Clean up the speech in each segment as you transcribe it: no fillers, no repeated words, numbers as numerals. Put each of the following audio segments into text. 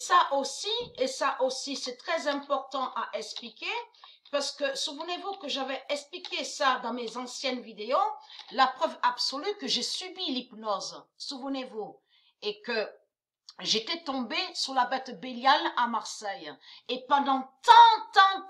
ça aussi, c'est très important à expliquer, parce que souvenez-vous que j'avais expliqué ça dans mes anciennes vidéos, la preuve absolue que j'ai subi l'hypnose, souvenez-vous, et que j'étais tombée sous la bête Bélial à Marseille. Et pendant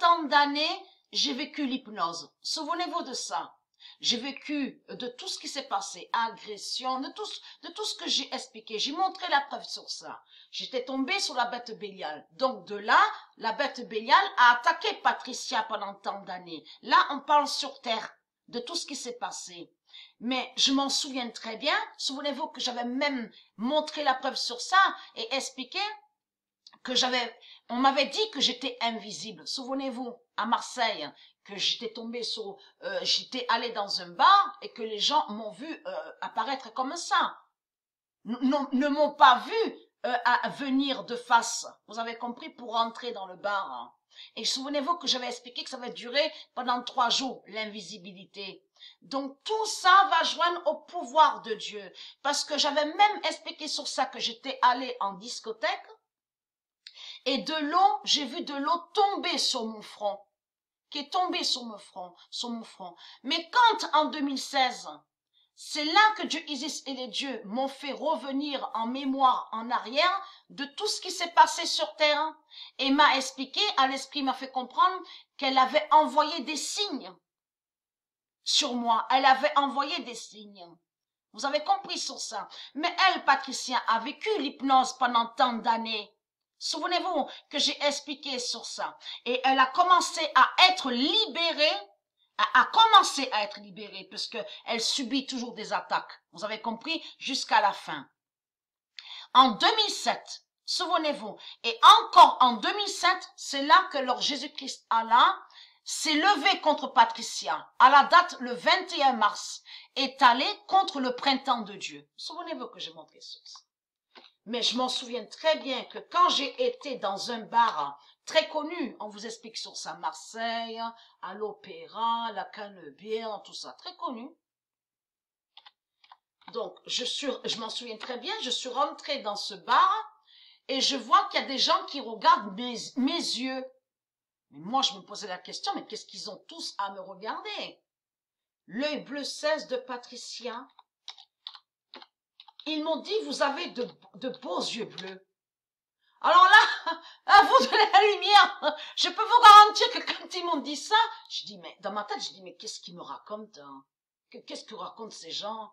tant d'années, j'ai vécu l'hypnose. Souvenez-vous de ça. J'ai vécu de tout ce qui s'est passé, agression, de tout ce que j'ai expliqué. J'ai montré la preuve sur ça. J'étais tombée sous la bête Bélial. Donc de là, la bête Bélial a attaqué Patricia pendant tant d'années. Là, on parle sur terre de tout ce qui s'est passé. Mais je m'en souviens très bien. Souvenez-vous que j'avais même montré la preuve sur ça et expliqué que on m'avait dit que j'étais invisible. Souvenez-vous, à Marseille, que j'étais tombée sur, j'étais allée dans un bar et que les gens m'ont vu apparaître comme ça. Ne m'ont pas vu à venir de face. Vous avez compris, pour rentrer dans le bar. Et souvenez-vous que j'avais expliqué que ça va durer pendant 3 jours, l'invisibilité. Donc tout ça va joindre au pouvoir de Dieu. Parce que j'avais même expliqué sur ça que j'étais allée en discothèque. Et de l'eau, j'ai vu de l'eau tomber sur mon front. Qui est tombée sur mon front. Mais quand en 2016, c'est là que Dieu Isis et les dieux m'ont fait revenir en mémoire en arrière de tout ce qui s'est passé sur terre et m'a expliqué, à l'esprit m'a fait comprendre qu'elle avait envoyé des signes sur moi. Elle avait envoyé des signes. Vous avez compris sur ça. Mais elle, Patricia, a vécu l'hypnose pendant tant d'années. Souvenez-vous que j'ai expliqué sur ça. Et elle a commencé à être libérée, parce qu'elle subit toujours des attaques. Vous avez compris? Jusqu'à la fin. En 2007, souvenez-vous, et encore en 2007, c'est là que Lord Jésus-Christ Allah s'est levé contre Patricia. À la date, le 21 mars, est allé contre le printemps de Dieu. Souvenez-vous que j'ai montré ça. Mais je m'en souviens très bien que quand j'ai été dans un bar très connu, on vous explique sur ça, Marseille, à l'Opéra, la Canebière, tout ça, très connu. Donc, je m'en souviens très bien, je suis rentrée dans ce bar et je vois qu'il y a des gens qui regardent mes yeux. Mais moi, je me posais la question, mais qu'est-ce qu'ils ont tous à me regarder? L'œil bleu 16 de Patricia. Ils m'ont dit, vous avez de beaux yeux bleus. Alors là, à vous de la lumière, je peux vous garantir que quand ils m'ont dit ça, je dis, mais dans ma tête, je dis, mais qu'est-ce qu'ils me racontent, hein? Qu'est-ce que racontent ces gens?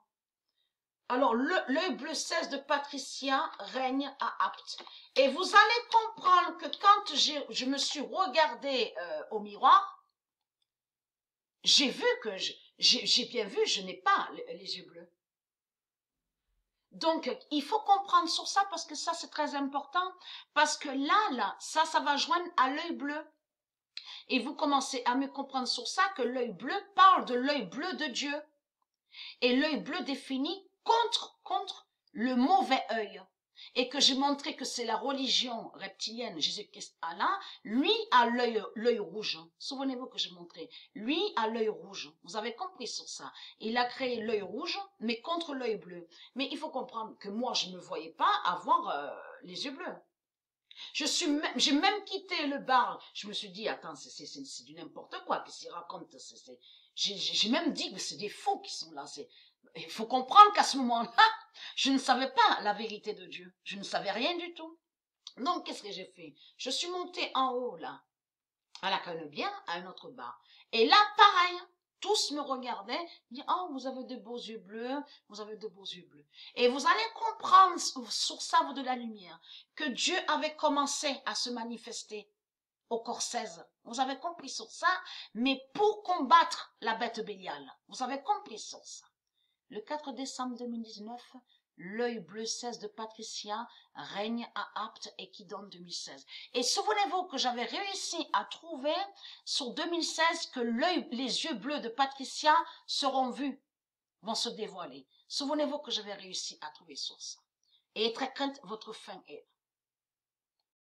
Alors, l'œil bleu 16 de Patricia règne à Apt. Et vous allez comprendre que quand je me suis regardée au miroir, j'ai vu que, j'ai bien vu, je n'ai pas les yeux bleus. Donc, il faut comprendre sur ça parce que ça, c'est très important. Parce que là, ça va joindre à l'œil bleu. Et vous commencez à me comprendre sur ça que l'œil bleu parle de l'œil bleu de Dieu. Et l'œil bleu définit contre le mauvais œil. Et que j'ai montré que c'est la religion reptilienne, Jésus-Christ Allah, lui a l'œil rouge. Souvenez-vous que j'ai montré. Lui a l'œil rouge. Vous avez compris sur ça. Il a créé l'œil rouge, mais contre l'œil bleu. Mais il faut comprendre que moi, je ne me voyais pas avoir les yeux bleus. J'ai même quitté le bar. Je me suis dit, attends, c'est du n'importe quoi. Qu'est-ce qu'il raconte? J'ai même dit que c'est des fous qui sont là. Il faut comprendre qu'à ce moment-là, je ne savais pas la vérité de Dieu. Je ne savais rien du tout. Donc, qu'est-ce que j'ai fait? Je suis montée en haut, là, à la Canebière, à un autre bar. Et là, pareil, tous me regardaient, disaient, oh, vous avez de beaux yeux bleus, vous avez de beaux yeux bleus. Et vous allez comprendre sur ça, vous de la lumière, que Dieu avait commencé à se manifester au corps 16. Vous avez compris sur ça, mais pour combattre la bête Bélial. Vous avez compris sur ça. Le 4 décembre 2019, l'œil bleu 16 de Patricia règne à Apt et qui donne 2016. Et souvenez-vous que j'avais réussi à trouver sur 2016 que les yeux bleus de Patricia seront vus, vont se dévoiler. Souvenez-vous que j'avais réussi à trouver sur ça. Et très crainte, votre fin est